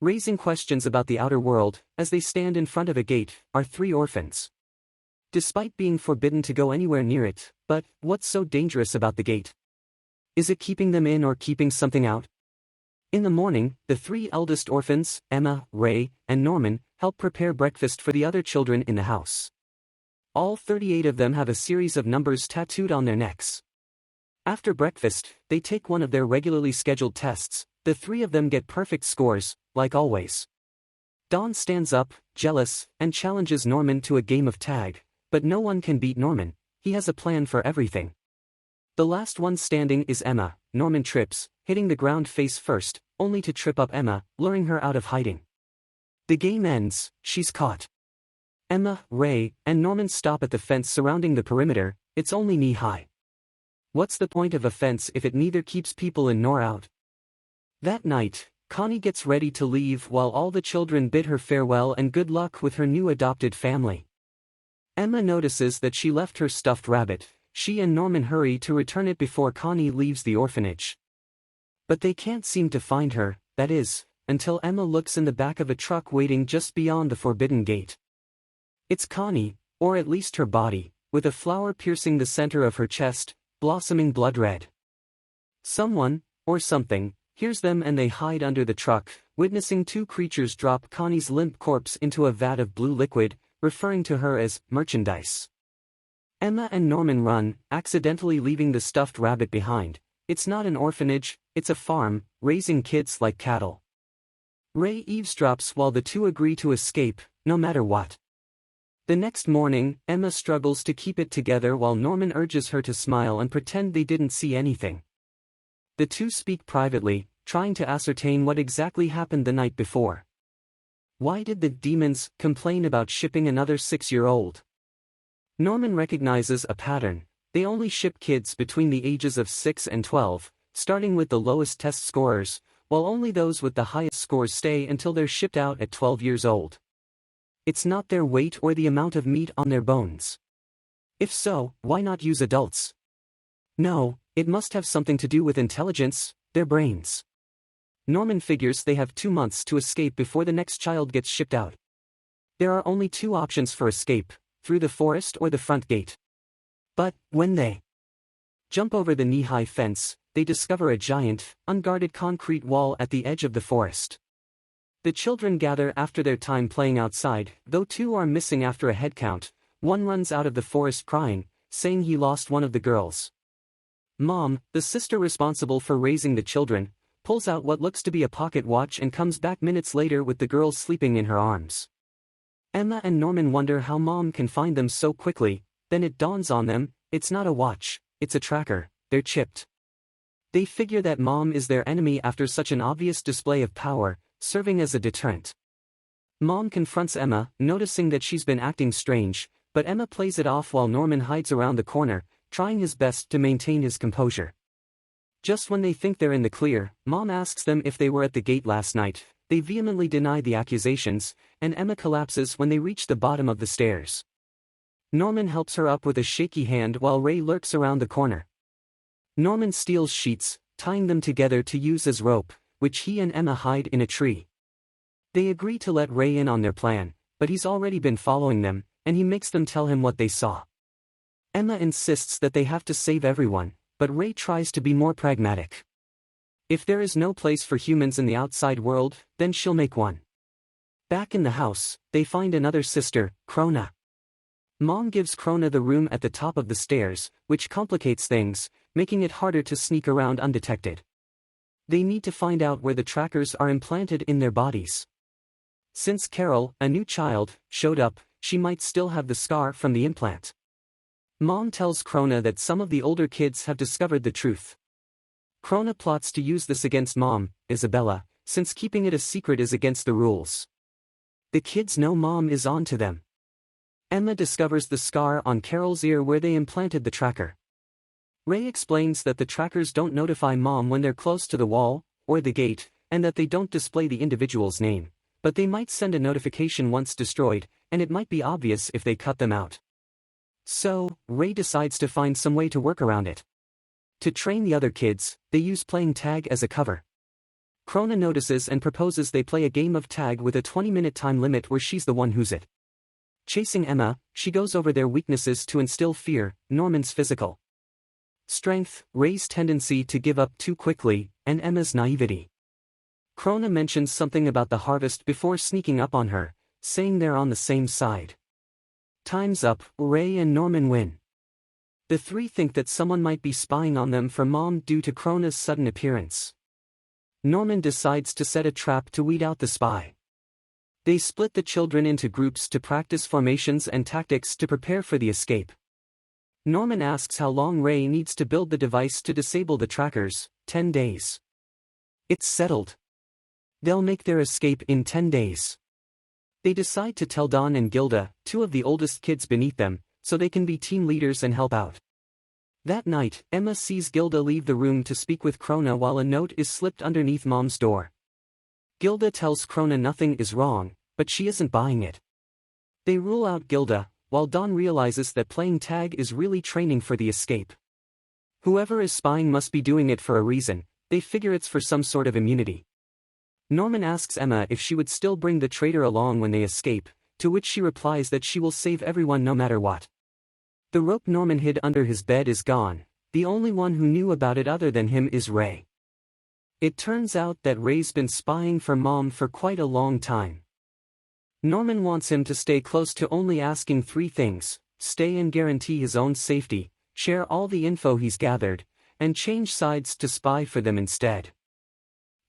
Raising questions about the outer world, as they stand in front of a gate, are three orphans. Despite being forbidden to go anywhere near it, but what's so dangerous about the gate? Is it keeping them in or keeping something out? In the morning, the three eldest orphans, Emma, Ray, and Norman, help prepare breakfast for the other children in the house. All 38 of them have a series of numbers tattooed on their necks. After breakfast, they take one of their regularly scheduled tests. The three of them get perfect scores, like always. Dawn stands up, jealous, and challenges Norman to a game of tag, but no one can beat Norman. He has a plan for everything. The last one standing is Emma. Norman trips, hitting the ground face first, only to trip up Emma, luring her out of hiding. The game ends, she's caught. Emma, Ray, and Norman stop at the fence surrounding the perimeter. It's only knee-high. What's the point of a fence if it neither keeps people in nor out? That night, Connie gets ready to leave while all the children bid her farewell and good luck with her new adopted family. Emma notices that she left her stuffed rabbit. She and Norman hurry to return it before Connie leaves the orphanage. But they can't seem to find her, that is, until Emma looks in the back of a truck waiting just beyond the forbidden gate. It's Connie, or at least her body, with a flower piercing the center of her chest, blossoming blood red. Someone, or something, hears them and they hide under the truck, witnessing two creatures drop Connie's limp corpse into a vat of blue liquid, referring to her as merchandise. Emma and Norman run, accidentally leaving the stuffed rabbit behind. It's not an orphanage, it's a farm, raising kids like cattle. Ray eavesdrops while the two agree to escape, no matter what. The next morning, Emma struggles to keep it together while Norman urges her to smile and pretend they didn't see anything. The two speak privately, trying to ascertain what exactly happened the night before. Why did the demons complain about shipping another 6-year-old? Norman recognizes a pattern. They only ship kids between the ages of 6 and 12, starting with the lowest test scorers, while only those with the highest scores stay until they're shipped out at 12 years old. It's not their weight or the amount of meat on their bones. If so, why not use adults? No, it must have something to do with intelligence, their brains. Norman figures they have 2 months to escape before the next child gets shipped out. There are only 2 options for escape, through the forest or the front gate. But, when they jump over the knee-high fence, they discover a giant, unguarded concrete wall at the edge of the forest. The children gather after their time playing outside, though 2 are missing after a head count. One runs out of the forest crying, saying he lost one of the girls. Mom, the sister responsible for raising the children, pulls out what looks to be a pocket watch and comes back minutes later with the girls sleeping in her arms. Emma and Norman wonder how Mom can find them so quickly. Then it dawns on them, it's not a watch, it's a tracker. They're chipped. They figure that Mom is their enemy after such an obvious display of power, serving as a deterrent. Mom confronts Emma, noticing that she's been acting strange, but Emma plays it off while Norman hides around the corner, trying his best to maintain his composure. Just when they think they're in the clear, Mom asks them if they were at the gate last night. They vehemently deny the accusations, and Emma collapses when they reach the bottom of the stairs. Norman helps her up with a shaky hand while Ray lurks around the corner. Norman steals sheets, tying them together to use as rope, which he and Emma hide in a tree. They agree to let Ray in on their plan, but he's already been following them, and he makes them tell him what they saw. Emma insists that they have to save everyone, but Ray tries to be more pragmatic. If there is no place for humans in the outside world, then she'll make one. Back in the house, they find another sister, Krona. Mom gives Krona the room at the top of the stairs, which complicates things, making it harder to sneak around undetected. They need to find out where the trackers are implanted in their bodies. Since Carol, a new child, showed up, she might still have the scar from the implant. Mom tells Krona that some of the older kids have discovered the truth. Krona plots to use this against Mom, Isabella, since keeping it a secret is against the rules. The kids know Mom is on to them. Emma discovers the scar on Carol's ear where they implanted the tracker. Ray explains that the trackers don't notify Mom when they're close to the wall, or the gate, and that they don't display the individual's name, but they might send a notification once destroyed, and it might be obvious if they cut them out. So, Ray decides to find some way to work around it. To train the other kids, they use playing tag as a cover. Krona notices and proposes they play a game of tag with a 20-minute time limit where she's the one who's it. Chasing Emma, she goes over their weaknesses to instill fear: Norman's physical strength, Ray's tendency to give up too quickly, and Emma's naivety. Krona mentions something about the harvest before sneaking up on her, saying they're on the same side. Time's up, Ray and Norman win. The three think that someone might be spying on them for Mom due to Krona's sudden appearance. Norman decides to set a trap to weed out the spy. They split the children into groups to practice formations and tactics to prepare for the escape. Norman asks how long Ray needs to build the device to disable the trackers. 10 days. It's settled. They'll make their escape in 10 days. They decide to tell Dawn and Gilda, two of the oldest kids beneath them, so they can be team leaders and help out. That night, Emma sees Gilda leave the room to speak with Krona while a note is slipped underneath Mom's door. Gilda tells Krona nothing is wrong, but she isn't buying it. They rule out Gilda, while Dawn realizes that playing tag is really training for the escape. Whoever is spying must be doing it for a reason. They figure it's for some sort of immunity. Norman asks Emma if she would still bring the traitor along when they escape, to which she replies that she will save everyone no matter what. The rope Norman hid under his bed is gone. The only one who knew about it other than him is Ray. It turns out that Ray's been spying for Mom for quite a long time. Norman wants him to stay close to only asking three things: stay and guarantee his own safety, share all the info he's gathered, and change sides to spy for them instead.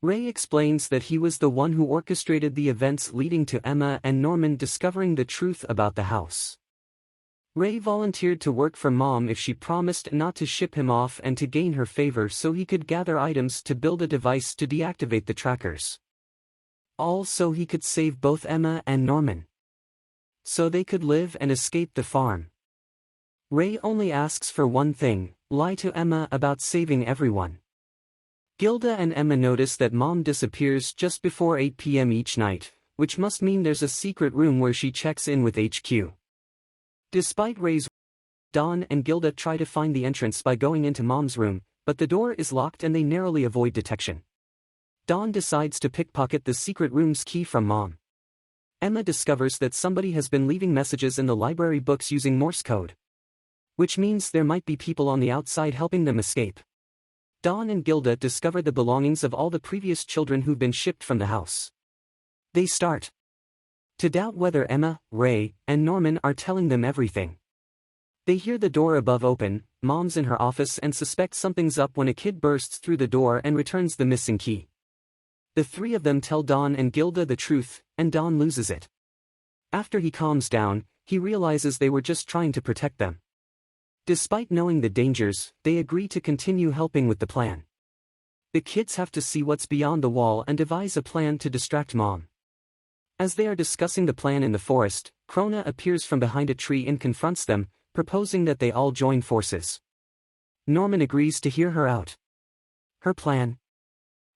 Ray explains that he was the one who orchestrated the events leading to Emma and Norman discovering the truth about the house. Ray volunteered to work for Mom if she promised not to ship him off and to gain her favor so he could gather items to build a device to deactivate the trackers. All so he could save both Emma and Norman. So they could live and escape the farm. Ray only asks for one thing: lie to Emma about saving everyone. Gilda and Emma notice that Mom disappears just before 8 p.m. each night, which must mean there's a secret room where she checks in with HQ. Despite Ray's, Dawn and Gilda try to find the entrance by going into Mom's room, but the door is locked and they narrowly avoid detection. Dawn decides to pickpocket the secret room's key from Mom. Emma discovers that somebody has been leaving messages in the library books using Morse code, which means there might be people on the outside helping them escape. Dawn and Gilda discover the belongings of all the previous children who've been shipped from the house. They start to doubt whether Emma, Ray, and Norman are telling them everything. They hear the door above open, Mom's in her office, and suspect something's up when a kid bursts through the door and returns the missing key. The three of them tell Dawn and Gilda the truth, and Dawn loses it. After he calms down, he realizes they were just trying to protect them. Despite knowing the dangers, they agree to continue helping with the plan. The kids have to see what's beyond the wall and devise a plan to distract Mom. As they are discussing the plan in the forest, Krona appears from behind a tree and confronts them, proposing that they all join forces. Norman agrees to hear her out. Her plan: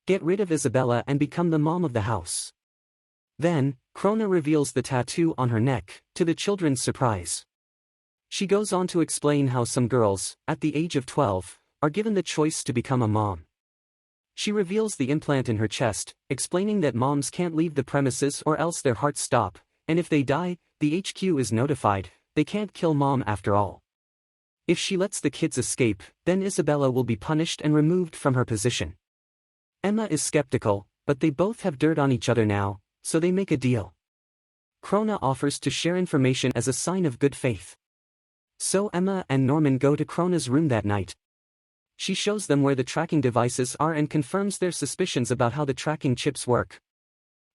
get rid of Isabella and become the mom of the house. Then, Krona reveals the tattoo on her neck, to the children's surprise. She goes on to explain how some girls, at the age of 12, are given the choice to become a mom. She reveals the implant in her chest, explaining that moms can't leave the premises or else their hearts stop, and if they die, the HQ is notified. They can't kill Mom after all. If she lets the kids escape, then Isabella will be punished and removed from her position. Emma is skeptical, but they both have dirt on each other now, so they make a deal. Krona offers to share information as a sign of good faith. So Emma and Norman go to Krona's room that night. She shows them where the tracking devices are and confirms their suspicions about how the tracking chips work.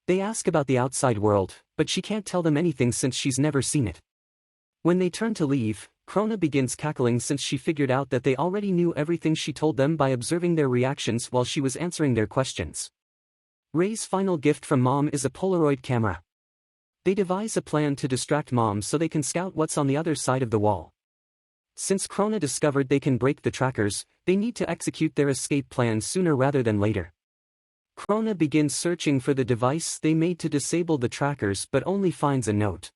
They ask about the outside world, but she can't tell them anything since she's never seen it. When they turn to leave, Krona begins cackling since she figured out that they already knew everything she told them by observing their reactions while she was answering their questions. Ray's final gift from Mom is a Polaroid camera. They devise a plan to distract Mom so they can scout what's on the other side of the wall. Since Krona discovered they can break the trackers, they need to execute their escape plan sooner rather than later. Krona begins searching for the device they made to disable the trackers but only finds a note.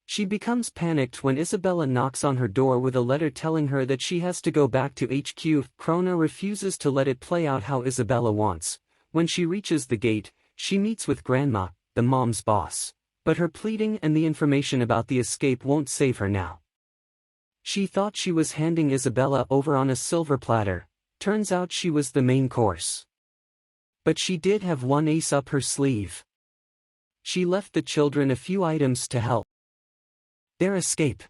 She becomes panicked when Isabella knocks on her door with a letter telling her that she has to go back to HQ. Krona refuses to let it play out how Isabella wants, When she reaches the gate, she meets with Grandma, the mom's boss. But her pleading and the information about the escape won't save her now. She thought she was handing Isabella over on a silver platter, turns out she was the main course. But she did have one ace up her sleeve. She left the children a few items to help their escape.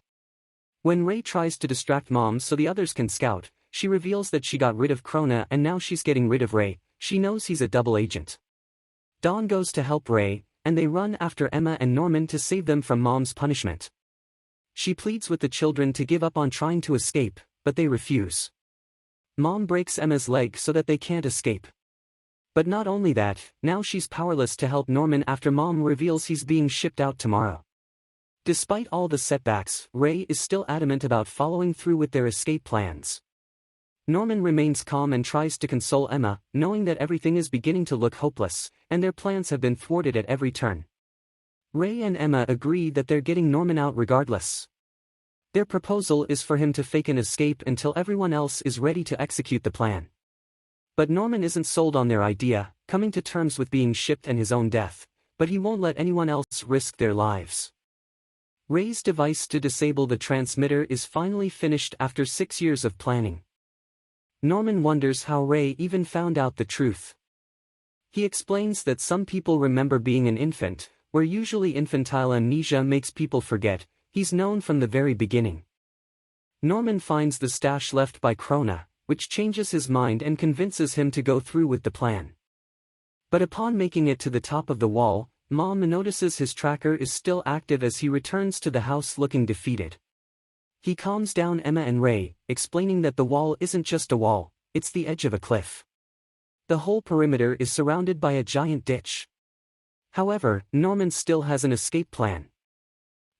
When Ray tries to distract Mom so the others can scout, she reveals that she got rid of Krona and now she's getting rid of Ray. She knows he's a double agent. Dawn goes to help Ray, and they run after Emma and Norman to save them from Mom's punishment. She pleads with the children to give up on trying to escape, but they refuse. Mom breaks Emma's leg so that they can't escape. But not only that, now she's powerless to help Norman after Mom reveals he's being shipped out tomorrow. Despite all the setbacks, Ray is still adamant about following through with their escape plans. Norman remains calm and tries to console Emma, knowing that everything is beginning to look hopeless, and their plans have been thwarted at every turn. Ray and Emma agree that they're getting Norman out regardless. Their proposal is for him to fake an escape until everyone else is ready to execute the plan. But Norman isn't sold on their idea, coming to terms with being shipped and his own death, but he won't let anyone else risk their lives. Ray's device to disable the transmitter is finally finished after 6 years of planning. Norman wonders how Ray even found out the truth. He explains that some people remember being an infant, where usually infantile amnesia makes people forget. He's known from the very beginning. Norman finds the stash left by Krona, which changes his mind and convinces him to go through with the plan. But upon making it to the top of the wall, Mom notices his tracker is still active as he returns to the house looking defeated. He calms down Emma and Ray, explaining that the wall isn't just a wall, it's the edge of a cliff. The whole perimeter is surrounded by a giant ditch. However, Norman still has an escape plan.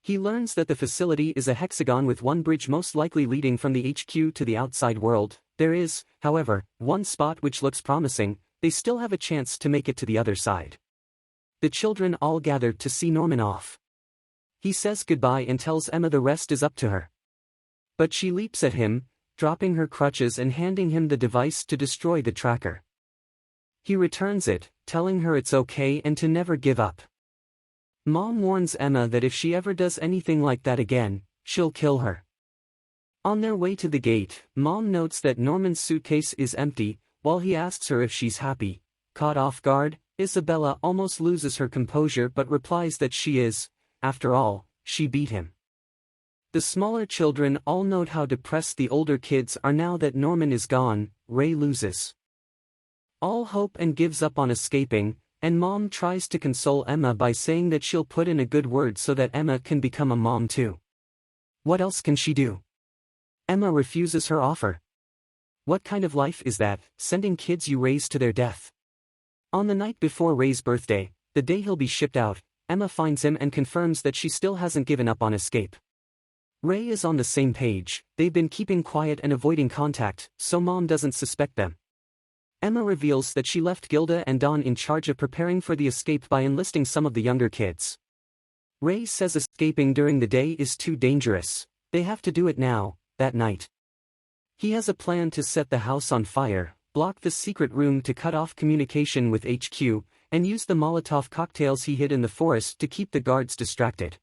He learns that the facility is a hexagon with one bridge most likely leading from the HQ to the outside world. There is, however, one spot which looks promising. They still have a chance to make it to the other side. The children all gather to see Norman off. He says goodbye and tells Emma the rest is up to her. But she leaps at him, dropping her crutches and handing him the device to destroy the tracker. He returns it, telling her it's okay and to never give up. Mom warns Emma that if she ever does anything like that again, she'll kill her. On their way to the gate, Mom notes that Norman's suitcase is empty. While he asks her if she's happy. Caught off guard, Isabella almost loses her composure but replies that she is. After all, she beat him. The smaller children all note how depressed the older kids are now that Norman is gone. Ray loses all hope and gives up on escaping, and Mom tries to console Emma by saying that she'll put in a good word so that Emma can become a mom too. What else can she do? Emma refuses her offer. What kind of life is that, sending kids you raise to their death? On the night before Ray's birthday, the day he'll be shipped out, Emma finds him and confirms that she still hasn't given up on escape. Ray is on the same page. They've been keeping quiet and avoiding contact, so Mom doesn't suspect them. Emma reveals that she left Gilda and Dawn in charge of preparing for the escape by enlisting some of the younger kids. Ray says escaping during the day is too dangerous. They have to do it now, that night. He has a plan to set the house on fire, block the secret room to cut off communication with HQ, and use the Molotov cocktails he hid in the forest to keep the guards distracted.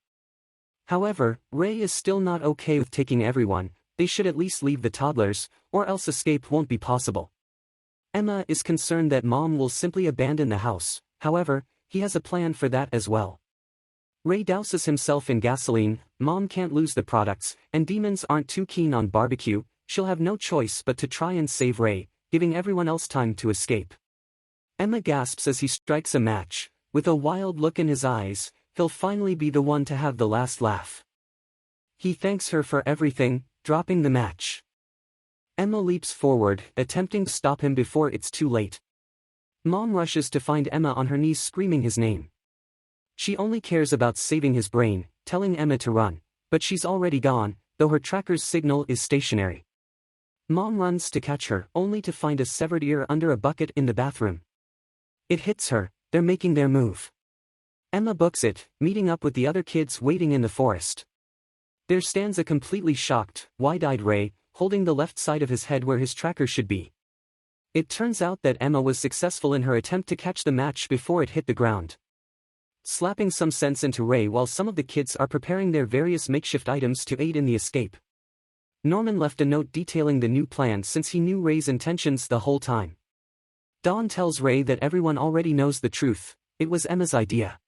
However, Ray is still not okay with taking everyone. They should at least leave the toddlers, or else escape won't be possible. Emma is concerned that Mom will simply abandon the house. However, he has a plan for that as well. Ray douses himself in gasoline. Mom can't lose the products, and demons aren't too keen on barbecue. She'll have no choice but to try and save Ray, giving everyone else time to escape. Emma gasps as he strikes a match. With a wild look in his eyes, he'll finally be the one to have the last laugh. He thanks her for everything, dropping the match. Emma leaps forward, attempting to stop him before it's too late. Mom rushes to find Emma on her knees screaming his name. She only cares about saving his brain, telling Emma to run, but she's already gone, though her tracker's signal is stationary. Mom runs to catch her, only to find a severed ear under a bucket in the bathroom. It hits her. They're making their move. Emma books it, meeting up with the other kids waiting in the forest. There stands a completely shocked, wide-eyed Ray, holding the left side of his head where his tracker should be. It turns out that Emma was successful in her attempt to catch the match before it hit the ground, slapping some sense into Ray while some of the kids are preparing their various makeshift items to aid in the escape. Norman left a note detailing the new plan since he knew Ray's intentions the whole time. Dawn tells Ray that everyone already knows the truth, it was Emma's idea.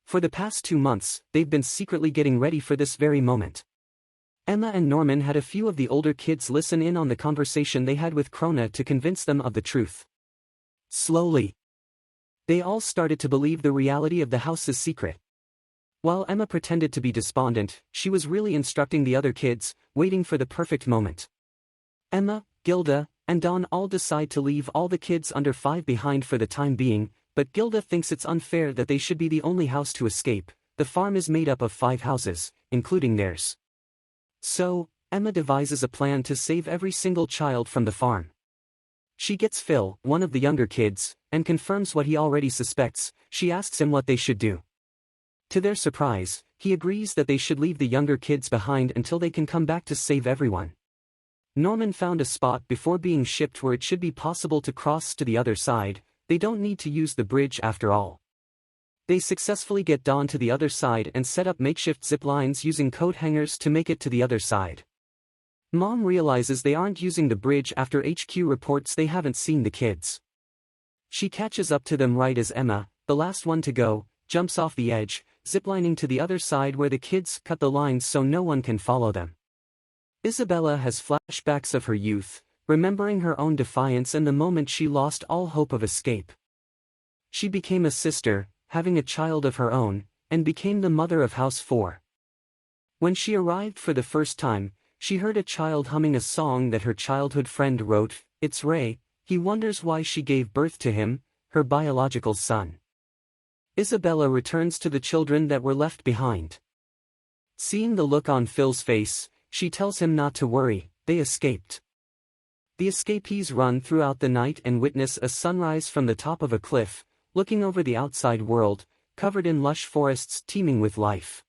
For the past 2 months, they've been secretly getting ready for this very moment. Emma and Norman had a few of the older kids listen in on the conversation they had with Krona to convince them of the truth. Slowly, they all started to believe the reality of the house's secret. While Emma pretended to be despondent, she was really instructing the other kids, waiting for the perfect moment. Emma, Gilda, and Dawn all decide to leave all the kids under 5 behind for the time being, but Gilda thinks it's unfair that they should be the only house to escape. The farm is made up of 5 houses, including theirs. So, Emma devises a plan to save every single child from the farm. She gets Phil, one of the younger kids, and confirms what he already suspects. She asks him what they should do. To their surprise, he agrees that they should leave the younger kids behind until they can come back to save everyone. Norman found a spot before being shipped where it should be possible to cross to the other side. They don't need to use the bridge after all. They successfully get Dawn to the other side and set up makeshift zip lines using coat hangers to make it to the other side. Mom realizes they aren't using the bridge after HQ reports they haven't seen the kids. She catches up to them right as Emma, the last one to go, jumps off the edge, ziplining to the other side where the kids cut the lines so no one can follow them. Isabella has flashbacks of her youth, remembering her own defiance and the moment she lost all hope of escape. She became a sister, having a child of her own, and became the mother of House 4. When she arrived for the first time, she heard a child humming a song that her childhood friend wrote. It's Ray. He wonders why she gave birth to him, her biological son. Isabella returns to the children that were left behind. Seeing the look on Phil's face, she tells him not to worry, they escaped. The escapees run throughout the night and witness a sunrise from the top of a cliff, looking over the outside world, covered in lush forests teeming with life.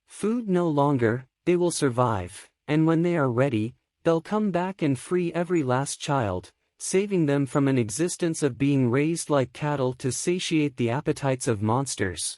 Food no longer, they will survive, and when they are ready, they'll come back and free every last child, saving them from an existence of being raised like cattle to satiate the appetites of monsters.